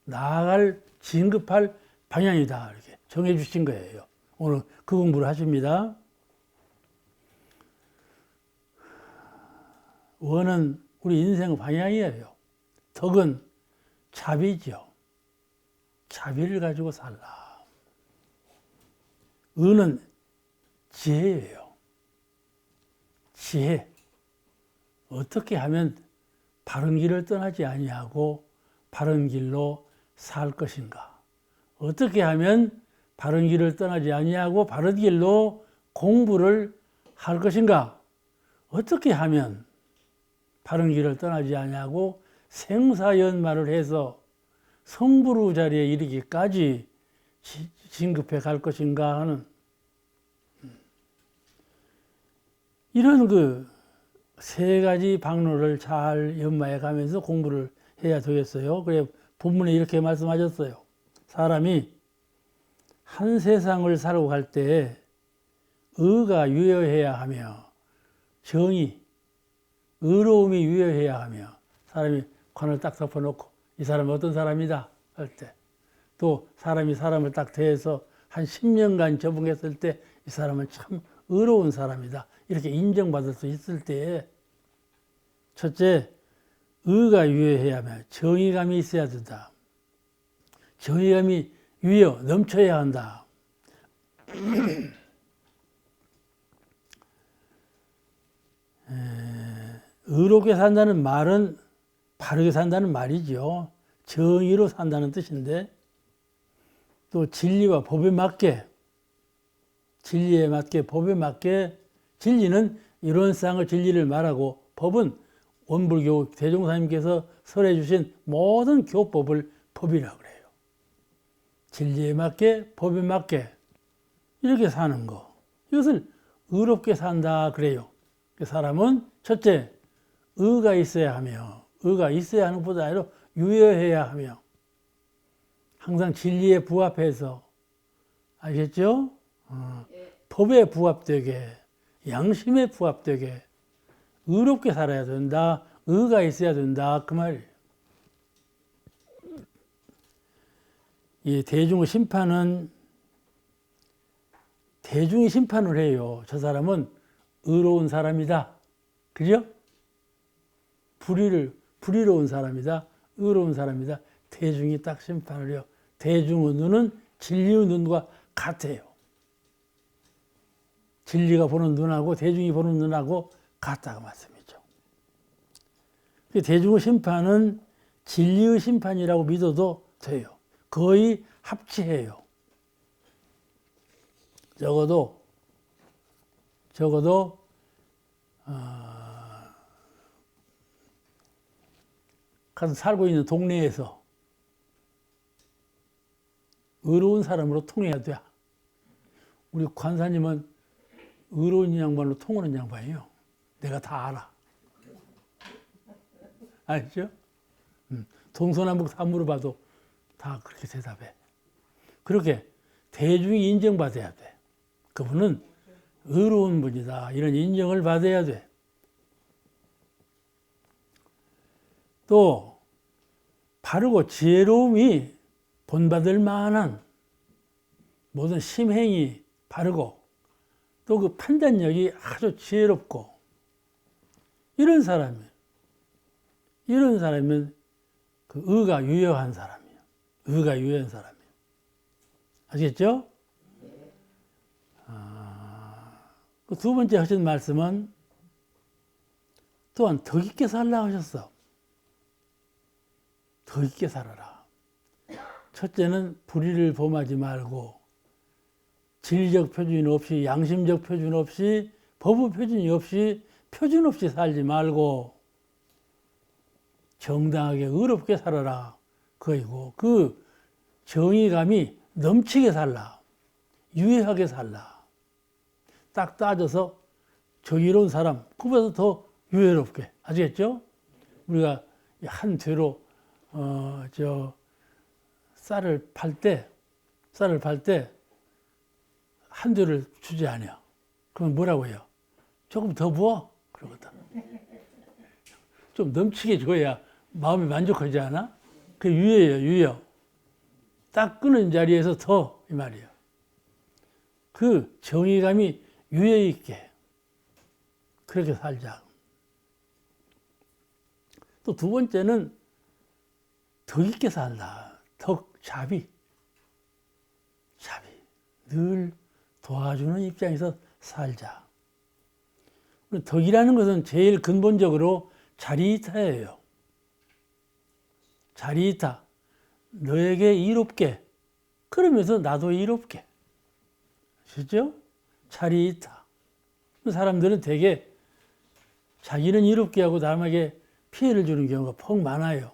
나아갈 진급할 방향이다 이렇게 정해 주신 거예요. 오늘 그 공부를 하십니다. 원은 우리 인생의 방향이에요. 덕은 자비죠. 자비를 가지고 살라. 의는 지혜예요. 지혜. 어떻게 하면 바른 길을 떠나지 아니하고 바른 길로 살 것인가? 어떻게 하면 바른 길을 떠나지 아니하고 바른 길로 공부를 할 것인가? 어떻게 하면 바른 길을 떠나지 아니하고 생사연말을 해서 성불의 자리에 이르기까지 진급해 갈 것인가 하는 이런 그 세 가지 방로를 잘 연마해 가면서 공부를 해야 되겠어요. 그래 본문에 이렇게 말씀하셨어요. 사람이 한 세상을 살고 갈 때 의가 유효해야 하며 정의, 의로움이 유효해야 하며 사람이 관을 딱 덮어놓고 이 사람은 어떤 사람이다. 할 때. 또 사람이 사람을 딱 대해서 한 10년간 적응했을 때 이 사람은 참 의로운 사람이다. 이렇게 인정받을 수 있을 때에 첫째, 의가 유효해야 하며 정의감이 있어야 된다. 정의감이 유효, 넘쳐야 한다. 의롭게 산다는 말은 바르게 산다는 말이죠. 정의로 산다는 뜻인데 또 진리와 법에 맞게 진리에 맞게 법에 맞게 진리는 이론상의 진리를 말하고 법은 원불교 대종사님께서 설해 주신 모든 교법을 법이라고 그래요. 진리에 맞게 법에 맞게 이렇게 사는 거. 이것을 의롭게 산다 그래요. 그 사람은 첫째 의가 있어야 하며 의가 있어야 하는 것보다 아니라 유효해야 하며 항상 진리에 부합해서 알겠죠? 법에 부합되게 양심에 부합되게 의롭게 살아야 된다. 의가 있어야 된다. 그 말이에요. 이 대중의 심판은 대중이 심판을 해요. 저 사람은 의로운 사람이다. 그죠? 불의로운 사람이다. 의로운 사람이다. 대중이 딱 심판을 해요. 대중의 눈은 진리의 눈과 같아요. 진리가 보는 눈하고 대중이 보는 눈하고 같다고 말씀이죠. 대중의 심판은 진리의 심판이라고 믿어도 돼요. 거의 합치해요. 적어도 가서 살고 있는 동네에서 의로운 사람으로 통해야 돼. 우리 관사님은 의로운 양반으로 통하는 양반이에요. 내가 다 알아. 알죠? 동서남북 다 물어봐도 다 그렇게 대답해. 그렇게 대중이 인정받아야 돼. 그분은 의로운 분이다. 이런 인정을 받아야 돼. 또 바르고 지혜로움이 본받을 만한 모든 심행이 바르고 또 그 판단력이 아주 지혜롭고 이런 사람은 그 의가 유효한 사람이에요. 의가 유효한 사람이에요. 아시겠죠? 그 두 번째 하신 말씀은 또한 더 깊게 살라 하셨어. 더 깊게 살아라. 첫째는 불의를 범하지 말고 진리적 표준 없이 양심적 표준 없이 법의 표준이 없이 표준 없이 살지 말고 정당하게 의롭게 살아라. 그이고 그 정의감이 넘치게 살라. 유해하게 살라. 딱 따져서 정의로운 사람 그보다 더 유해롭게. 아시겠죠? 우리가 한 되로 쌀을 팔 때 한 되를 주지 않아요. 그럼 뭐라고 해요? 조금 더 부어? 그러거든. 좀 넘치게 줘야 마음이 만족하지 않아? 그게 유예예요, 유예. 딱 끄는 자리에서 더, 이 말이에요. 그 정의감이 유예 있게 그렇게 살자. 또 두 번째는 더 깊게 살라. 덕, 자비. 늘 도와주는 입장에서 살자. 덕이라는 것은 제일 근본적으로 자리이타예요. 자리이타. 너에게 이롭게. 그러면서 나도 이롭게. 아시죠? 자리이타. 사람들은 되게 자기는 이롭게 하고 남에게 피해를 주는 경우가 퍽 많아요.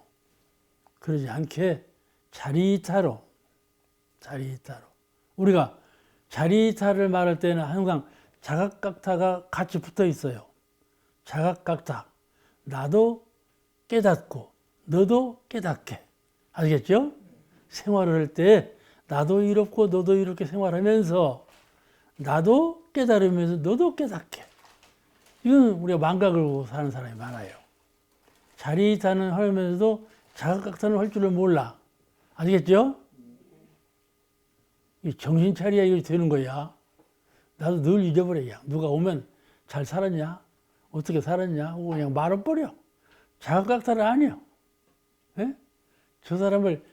그러지 않게 자리이타로. 우리가 자리이타를 말할 때는 항상 자각각타가 같이 붙어 있어요. 자각각타. 나도 깨닫고 너도 깨닫게. 아시겠죠? 생활을 할 때 나도 이롭고 너도 이렇게 생활하면서 나도 깨달으면서 너도 깨닫게. 이건 우리가 망각을 사는 사람이 많아요. 자리이타는 하면서도 자각각타는 할 줄을 몰라. 아시겠죠? 이 정신 차려야 이게 되는 거야. 나도 늘 잊어버려. 그냥 누가 오면 잘 살았냐? 어떻게 살았냐? 하고 그냥 말아버려. 자각각탈은 아니요. 예? 저 사람을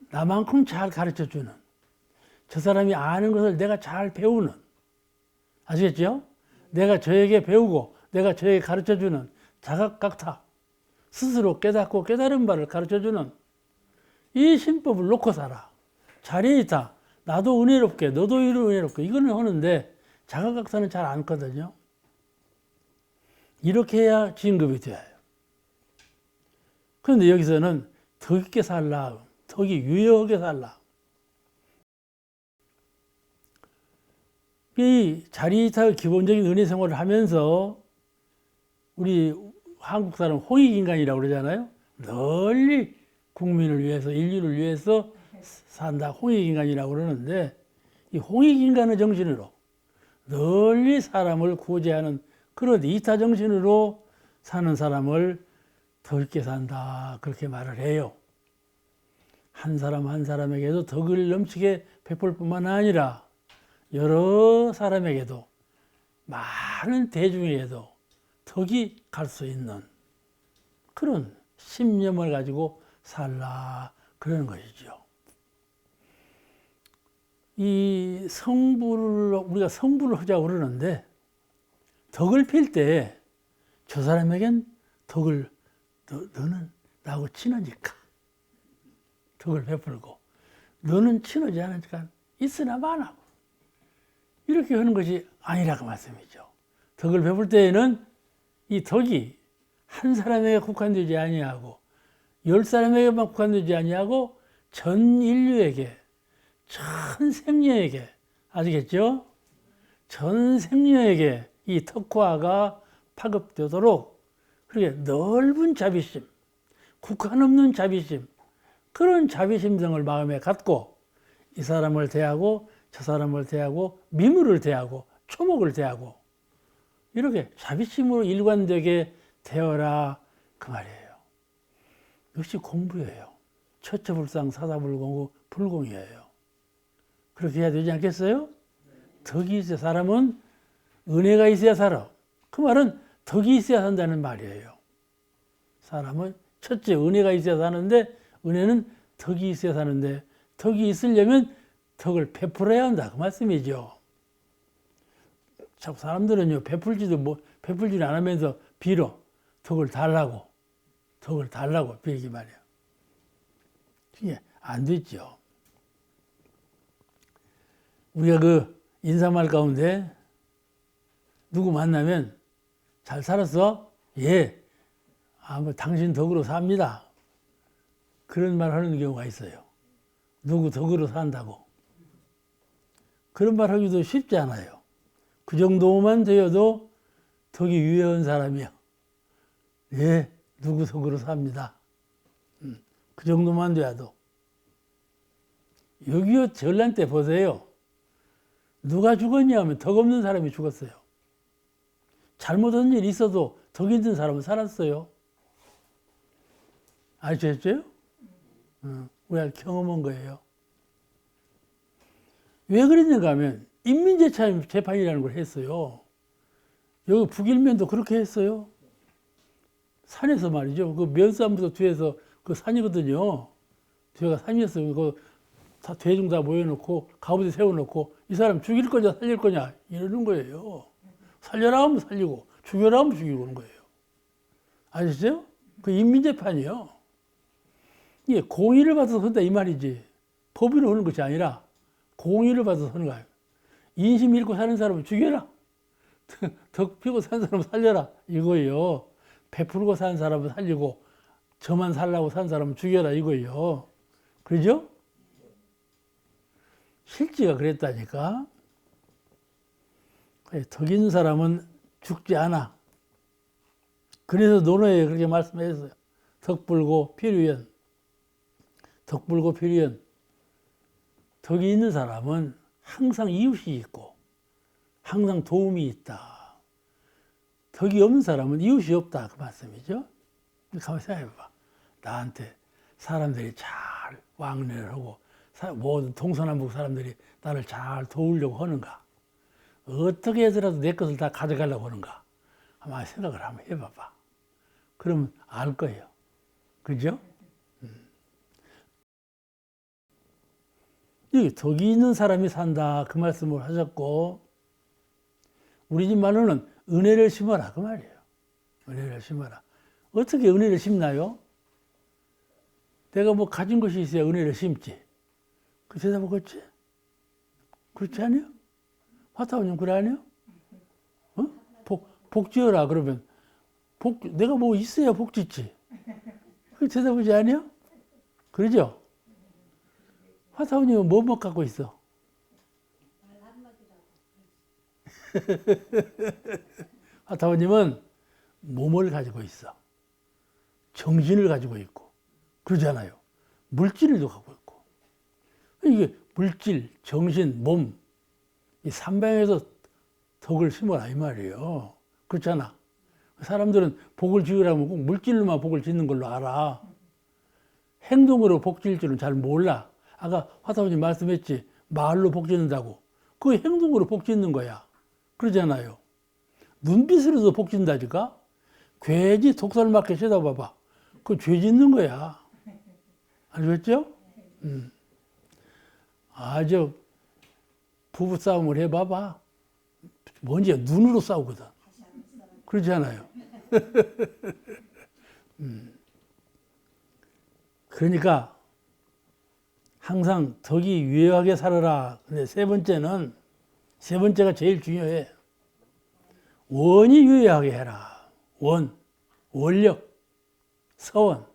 나만큼 잘 가르쳐 주는, 저 사람이 아는 것을 내가 잘 배우는, 아시겠죠? 내가 저에게 배우고 내가 저에게 가르쳐 주는 자각각타, 스스로 깨닫고 깨달은 바를 가르쳐 주는 이 신법을 놓고 살아. 자리에 있다. 나도 은혜롭게, 너도 은혜롭게. 이거는 하는데 자각각타는 잘 않거든요. 이렇게 해야 진급이 돼요. 그런데 여기서는 더 깊게 살라. 덕이 유효하게 살라. 이 자리이탈 기본적인 은혜 생활을 하면서 우리 한국 사람 홍익인간이라고 그러잖아요. 널리 국민을 위해서, 인류를 위해서 산다. 홍익인간이라고 그러는데 이 홍익인간의 정신으로 널리 사람을 구제하는 그런 이타 정신으로 사는 사람을 더 깊게 산다. 그렇게 말을 해요. 한 사람 한 사람에게도 덕을 넘치게 베풀 뿐만 아니라 여러 사람에게도 많은 대중에게도 덕이 갈 수 있는 그런 신념을 가지고 살라 그러는 것이죠. 이 성부를 우리가 성부를 하자고 그러는데 덕을 필 때 저 사람에겐 덕을 너는 나하고 친하니까 덕을 베풀고 너는 친하지 않으니까 있으나 마나 이렇게 하는 것이 아니라고 말씀이죠. 덕을 베풀 때에는 이 덕이 한 사람에게 국한되지 아니하고 10사람에게만 국한되지 아니하고 전 인류에게 전 생명에게 아시겠죠? 전 생명에게 이 덕화가 파급되도록 그렇게 넓은 자비심, 국한 없는 자비심 그런 자비심성을 마음에 갖고 이 사람을 대하고 저 사람을 대하고 미물을 대하고 초목을 대하고 이렇게 자비심으로 일관되게 되어라 그 말이에요. 역시 공부예요. 처처불상 사사불공 불공이에요. 그렇게 해야 되지 않겠어요? 덕이 있어야 사람은 은혜가 있어야 살아. 그 말은 덕이 있어야 산다는 말이에요. 사람은 첫째 은혜가 있어야 사는데 은혜는 덕이 있어야 사는데 덕이 있으려면 덕을 베풀어야 한다 그 말씀이죠. 자꾸 사람들은요 베풀지를 안 하면서 빌어 덕을 달라고 빌기 말이야. 그게 안 됐죠. 우리가 그 인사말 가운데 누구 만나면 잘 살았어? 예. 당신 덕으로 삽니다. 그런 말 하는 경우가 있어요. 누구 덕으로 산다고. 그런 말 하기도 쉽지 않아요. 그 정도만 되어도 덕이 유효한 사람이야. 예, 누구 덕으로 삽니다. 그 정도만 돼도. 6.25 전란 때 보세요. 누가 죽었냐 하면 덕 없는 사람이 죽었어요. 잘못한 일이 있어도 덕 있는 사람은 살았어요. 아시겠어요? 우리가 경험한 거예요. 왜 그랬는가 하면 인민재판이라는 걸 했어요. 여기 북일면도 그렇게 했어요. 산에서 말이죠. 그 면산부터 뒤에서 그 산이거든요. 뒤가 산이었어요. 그 대중 다 모여놓고 가운데 세워놓고 이 사람 죽일 거냐 살릴 거냐 이러는 거예요. 살려라 하면 살리고 죽여라 하면 죽이고 그런 거예요. 아시죠? 그 인민재판이요. 이게 공의를 받아서 한다 이 말이지. 법으로 하는 것이 아니라 공의를 받아서 하는 거예요. 인심 잃고 사는 사람은 죽여라. 덕 피고 사는 사람은 살려라. 이거예요. 베풀고 사는 사람은 살리고 저만 살라고 사는 사람은 죽여라. 이거예요. 그러죠? 실제가 그랬다니까. 덕 있는 사람은 죽지 않아. 그래서 논어에 그렇게 말씀하셨어요. 덕불고 필유연. 덕불고 필유연. 덕이 있는 사람은 항상 이웃이 있고 항상 도움이 있다. 덕이 없는 사람은 이웃이 없다 그 말씀이죠. 가만히 생각해봐. 나한테 사람들이 잘 왕래를 하고 모든 동서남북 사람들이 나를 잘 도우려고 하는가? 어떻게 해서라도 내 것을 다 가져가려고 하는가? 아마 생각을 한번 해봐봐. 그러면 알 거예요. 그죠? 여기 덕이 있는 사람이 산다. 그 말씀을 하셨고, 우리 집 말로는 은혜를 심어라. 그 말이에요. 은혜를 심어라. 어떻게 은혜를 심나요? 내가 뭐 가진 것이 있어야 은혜를 심지. 그 대답은 그렇지? 그렇지 않아요? 화타원님 그래 아니요? 어? 복 지어라 그러면 내가 뭐 있어야 복 짓지. 그 대답이지 아니요? 그러죠? 화타원님은 뭐 갖고 있어? 화타원님은 몸을 가지고 있어. 정신을 가지고 있고. 그러잖아요. 물질도 갖고 있고. 이게 물질, 정신, 몸, 이 삼방에서 덕을 심어라 이 말이에요. 그렇잖아. 사람들은 복을 지으라면 꼭 물질로만 복을 짓는 걸로 알아. 행동으로 복 지을 줄은 잘 몰라. 아까 화타원님 말씀했지. 말로 복 짓는다고. 그 행동으로 복 짓는 거야. 그러잖아요. 눈빛으로도 복 짓는다니까? 괜히 독살맞게 쳐다봐봐. 그거 죄 짓는 거야. 아시겠죠? 아주 부부싸움을 해봐봐. 먼저 눈으로 싸우거든. 그렇지 않아요? 그러니까 항상 덕이 유효하게 살아라. 근데 세 번째가 제일 중요해. 원이 유효하게 해라. 원력, 서원.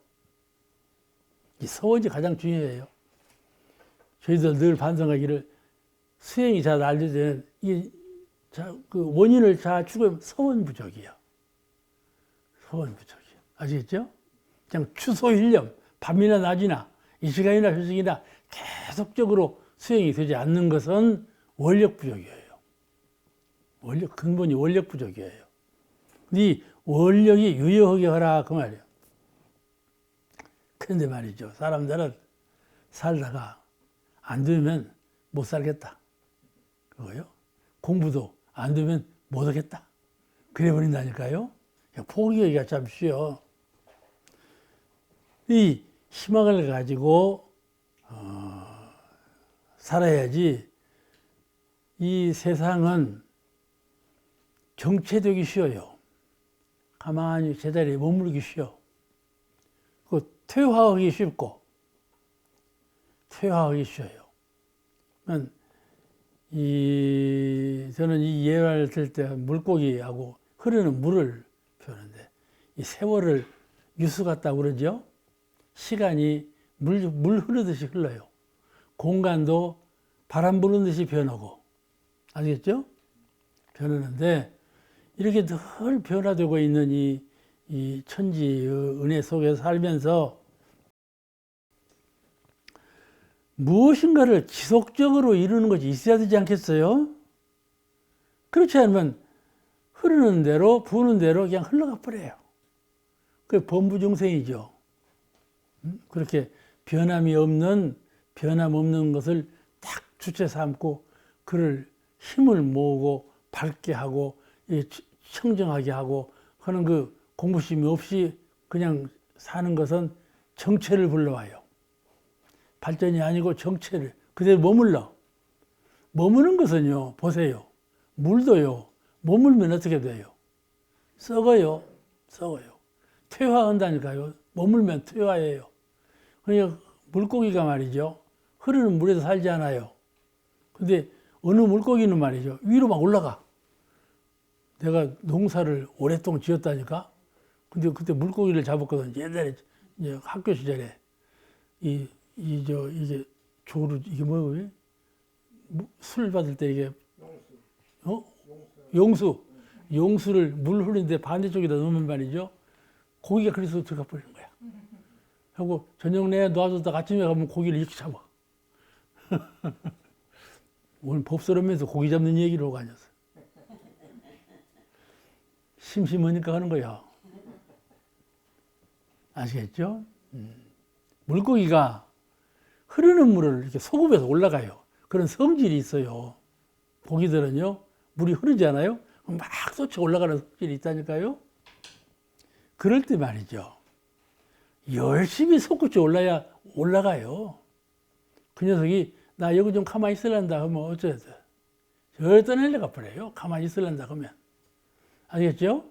이 서원이 가장 중요해요. 저희들 늘 반성하기를 수행이 잘 알려지는 그 원인을 잘 추구하면 서원 부족이에요. 서원 부족이에요. 아시겠죠? 그냥 추소일념, 밤이나 낮이나 이 시간이나 휴식이나 계속적으로 수행이 되지 않는 것은 원력 부족이에요. 근본이 원력 부족이에요. 이 원력이 유효하게 하라 그 말이에요. 그런데 말이죠. 사람들은 살다가 안 되면 못 살겠다. 그거요. 공부도 안 되면 못 하겠다. 그래 버린다니까요. 포기하기가 참 쉬워. 이 희망을 가지고 살아야지. 이 세상은 정체되기 쉬워요. 가만히 제자리에 머무르기 쉬워. 퇴화하기 쉽고, 퇴화하기 쉬워요. 저는 이 예화를 들 때 물고기하고 흐르는 물을 표현하는데, 이 세월을 유수 같다고 그러죠? 시간이 물 흐르듯이 흘러요. 공간도 바람 부는 듯이 변하고, 아시겠죠? 변하는데, 이렇게 늘 변화되고 있는 이 천지의 은혜 속에서 살면서 무엇인가를 지속적으로 이루는 것이 있어야 되지 않겠어요? 그렇지 않으면 흐르는 대로 부는 대로 그냥 흘러가 버려요. 그게 범부정생이죠. 그렇게 변함 없는 것을 딱 주체 삼고 그를 힘을 모으고 밝게 하고 청정하게 하고 하는 그 공부심이 없이 그냥 사는 것은 정체를 불러와요. 발전이 아니고 정체를 그대로 머무는 것은요, 보세요. 물도요, 머물면 어떻게 돼요? 썩어요. 퇴화한다니까요. 머물면 퇴화해요. 그러니까 물고기가 말이죠. 흐르는 물에서 살지 않아요. 근데 어느 물고기는 말이죠. 위로 막 올라가. 내가 농사를 오랫동안 지었다니까? 근데 그때 물고기를 잡았거든. 옛날에 이제 학교 시절에. 이게 뭐예요? 술 받을 때 이게, 용수를 물 흐르는데 반대쪽에다 넣으면 말이죠. 고기가 그래서 들어가 버리는 거야. 하고 저녁 내에 놔뒀다가 아침에 가면 고기를 이렇게 잡아. 오늘 법설하면서 고기 잡는 얘기를 하고 앉았어. 심심하니까 하는 거야. 아시겠죠? 물고기가 흐르는 물을 이렇게 소급해서 올라가요. 그런 성질이 있어요. 고기들은요, 물이 흐르잖아요. 막 쏟쳐 올라가는 성질이 있다니까요. 그럴 때 말이죠. 열심히 솟구쳐 올라가요. 그 녀석이 나 여기 좀 가만히 있으란다 하면 어쩌야 돼? 저 떠내려가 버려요. 가만히 있으란다 하면. 알겠죠?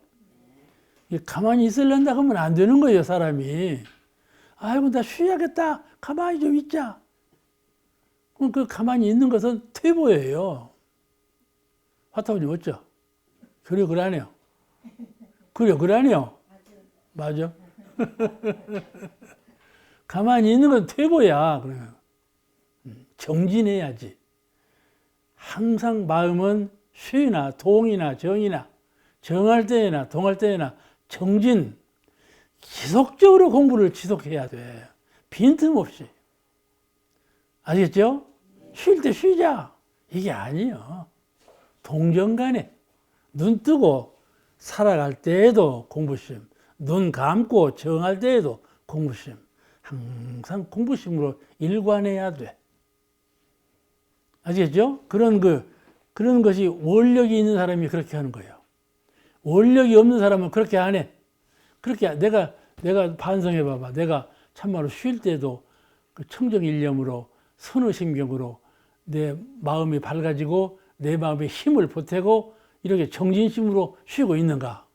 가만히 있으란다 하면 안 되는 거예요, 사람이. 아이고, 나 쉬어야겠다. 가만히 좀 있자. 그럼 그 가만히 있는 것은 퇴보예요. 화타고님 어쩌? 그래, 그러네요. 그래, 그러네요. 맞아. 가만히 있는 건 퇴보야. 그러면 정진해야지. 항상 마음은 쉬나 동이나 정이나 정할 때나 동할 때나 정진, 지속적으로 공부를 지속해야 돼. 빈틈없이. 아시겠죠? 쉴 때 쉬자. 이게 아니에요. 동정간에 눈 뜨고 살아갈 때에도 공부심, 눈 감고 정할 때에도 공부심. 항상 공부심으로 일관해야 돼. 아시겠죠? 그런 것이 원력이 있는 사람이 그렇게 하는 거예요. 원력이 없는 사람은 그렇게 안 해. 그렇게 내가 반성해 봐봐. 내가 참말로 쉴 때도 그 청정일념으로 선의심경으로 내 마음이 밝아지고 내 마음에 힘을 보태고 이렇게 정진심으로 쉬고 있는가?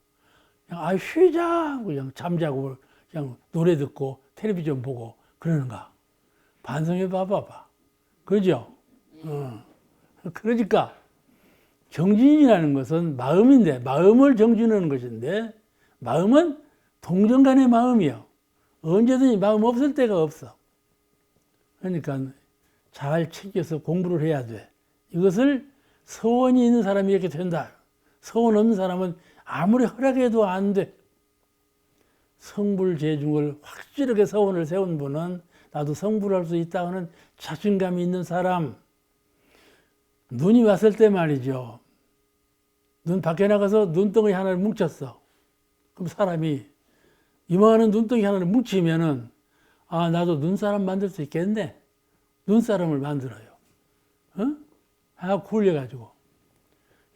그냥 쉬자. 그냥 잠자고 그냥 노래 듣고 텔레비전 보고 그러는가? 반성해 봐봐. 그죠? 그러니까 정진이라는 것은 마음인데, 마음을 정진하는 것인데, 마음은 동정간의 마음이요. 언제든지 마음 없을 때가 없어. 그러니까 잘 챙겨서 공부를 해야 돼. 이것을 서원이 있는 사람이 이렇게 된다. 서원 없는 사람은 아무리 허락해도 안 돼. 성불재중을 확실하게 서원을 세운 분은 나도 성불할 수 있다 하는 자신감이 있는 사람. 눈이 왔을 때 말이죠. 눈 밖에 나가서 눈덩이 하나를 뭉쳤어. 그럼 사람이 이만한 눈덩이 하나를 뭉치면은 나도 눈사람 만들 수 있겠네. 눈사람을 만들어요. 굴려가지고.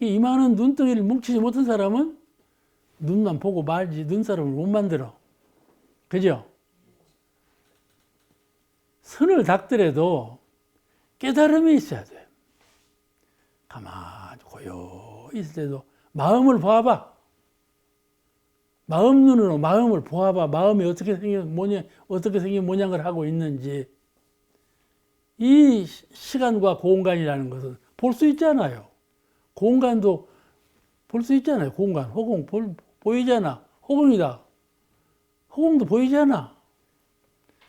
이만한 눈덩이를 뭉치지 못한 사람은 눈만 보고 말지 눈사람을 못 만들어. 그죠? 선을 닦더라도 깨달음이 있어야 돼. 가만히 고요히 있을 때도 마음을 봐봐. 마음 눈으로 마음을 보아봐. 마음이 어떻게 생긴 모양을 하고 있는지. 이 시간과 공간이라는 것은 볼 수 있잖아요. 공간도 볼 수 있잖아요. 공간, 허공 보이잖아. 허공이다. 허공도 보이잖아.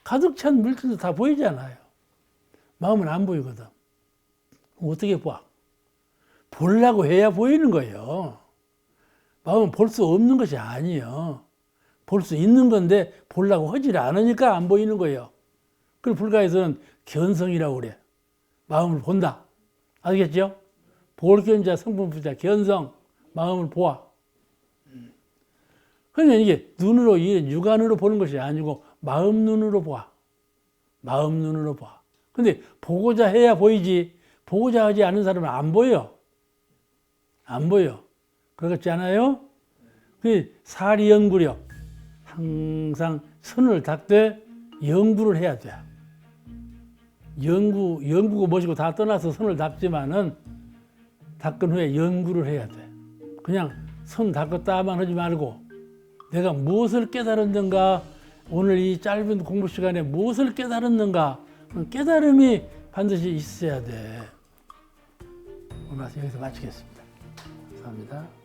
가득 찬 물질도 다 보이잖아요. 마음은 안 보이거든. 어떻게 봐? 보려고 해야 보이는 거예요. 마음은 볼 수 없는 것이 아니에요. 볼 수 있는 건데 보려고 하질 않으니까 안 보이는 거예요. 그걸 불가에서는 견성이라고 그래. 마음을 본다. 알겠죠? 볼견자 성분부자 견성, 마음을 보아. 그러니까 이게 눈으로, 육안으로 보는 것이 아니고 마음 눈으로 보아. 마음 눈으로 보아. 근데 보고자 해야 보이지. 보고자 하지 않은 사람은 안 보여. 안 보여. 그렇지 않아요? 그 사리 연구력. 항상 선을 닦되 연구를 해야 돼. 연구고 뭐시고 다 떠나서 선을 닦지만은 닦은 후에 연구를 해야 돼. 그냥 선 닦았다만 하지 말고 내가 무엇을 깨달았는가, 오늘 이 짧은 공부 시간에 무엇을 깨달았는가, 깨달음이 반드시 있어야 돼. 오늘 말씀 여기서 마치겠습니다. 감사합니다.